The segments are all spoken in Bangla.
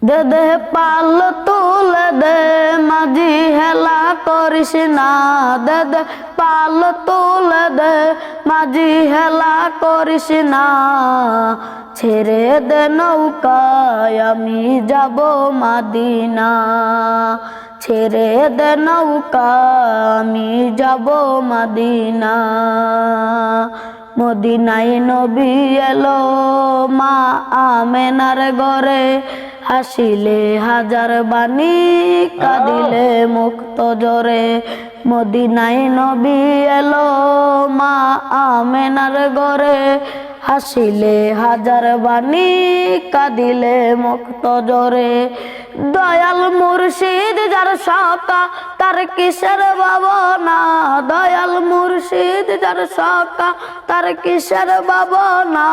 দে দে পাল তুলে দে মাঝি হেলা করিস না, দে দে পাল তুলে দে মাঝি হেলা করিস না, ছেড়ে দে নৌকায় আমি যাব মদিনা, ছেড়ে দে নৌকা আমি যাব মদিনা। মদিনায় নবী এলো মা আমেনার ঘরে, হাসিলে হাজার বাণী কাঁদিলে মুক্ত জরে। মদিনায় নবী এলো মা আমেনার ঘরে, হাসিলে হাজার বাণী কাঁদিলে মুক্ত জরে। দয়াল মুর্শিদ যার সকা তার কিসের ভাবনা, দয়াল মুর্শিদ যার সকা তার কিসের ভাবনা,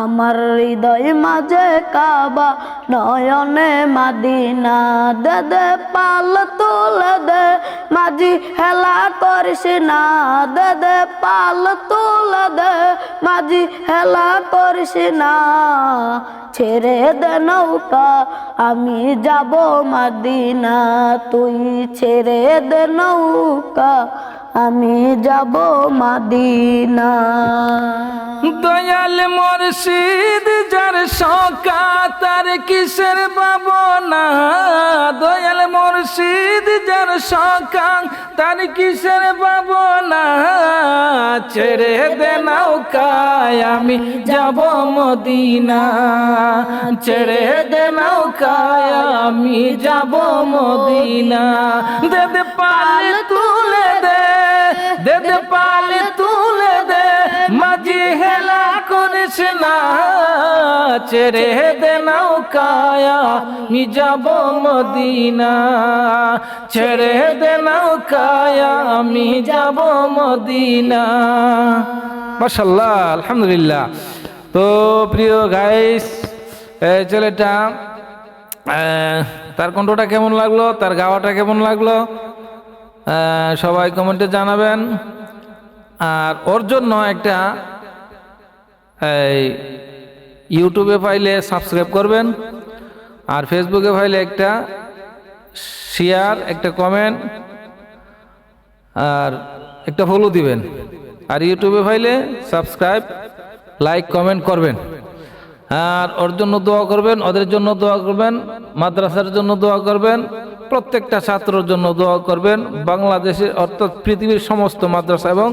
আমার হৃদয় মাঝে কাবা নয়নে মদিনা। দে দে পাল তুলে দে মাঝি হেলা করিস না, দে দে পাল তুলে দে মাঝি হেলা করিস না, ছেড়ে দে নৌকা আমি যাব মদিনা, তুই ছেড়ে দে নৌকা আমি যাব মদিনা। দয়াল মুর্শিদ যার সকা তার কিসের ভাবনা, দয়াল মুর্শিদ যার সকা তার কিসের ভাবনা, ছেড়ে দে নৌকায় আমি যাব মদিনা, ছেড়ে দে নৌকায় আমি যাব মদিনা। দে দে পাল তুলে দে, দে দে পাল তুলে দে মাঝি হেলা করিস না, ছেড়ে দে নৌকায় আমি যাব মদিনা, ছেড়ে দে নৌকায় আমি যাব মদিনা। মাশাআল্লাহ, আলহামদুলিল্লাহ। তো প্রিয় গাইস, এই ছেলেটা তার কণ্ঠটা কেমন লাগলো, তার গাওয়াটা কেমন লাগলো সবাই কমেন্টে জানাবেন। আর ওর জন্য একটা ইউটিউবে পাইলে সাবস্ক্রাইব করবেন, আর ফেসবুকে পাইলে একটা শেয়ার, একটা কমেন্ট আর একটা ফলো দিবেন, আর ইউটিউবে পাইলে সাবস্ক্রাইব, লাইক, কমেন্ট করবেন। আর ওর জন্য দোয়া করবেন, ওদের জন্য দোয়া করবেন, মাদ্রাসার জন্য দোয়া করবেন, প্রত্যেকটা ছাত্রের জন্য দোয়া করবেন, বাংলাদেশের অর্থাৎ পৃথিবীর সমস্ত মাদ্রাসা এবং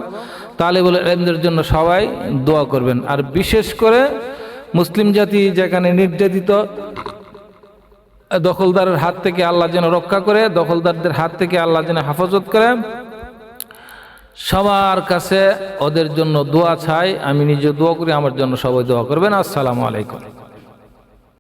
তালিবুল ইলমদের জন্য সবাই দোয়া করবেন। আর বিশেষ করে মুসলিম জাতি যেখানে নির্যাতিত, দখলদারের হাত থেকে আল্লাহ যেন রক্ষা করে, দখলদারদের হাত থেকে আল্লাহ যেন হেফাজত করে, সবার কাছে ওদের জন্য দোয়া চাই। আমি নিজে দোয়া করি, আমার জন্য সবাই দোয়া করবেন। আসসালামু আলাইকুম।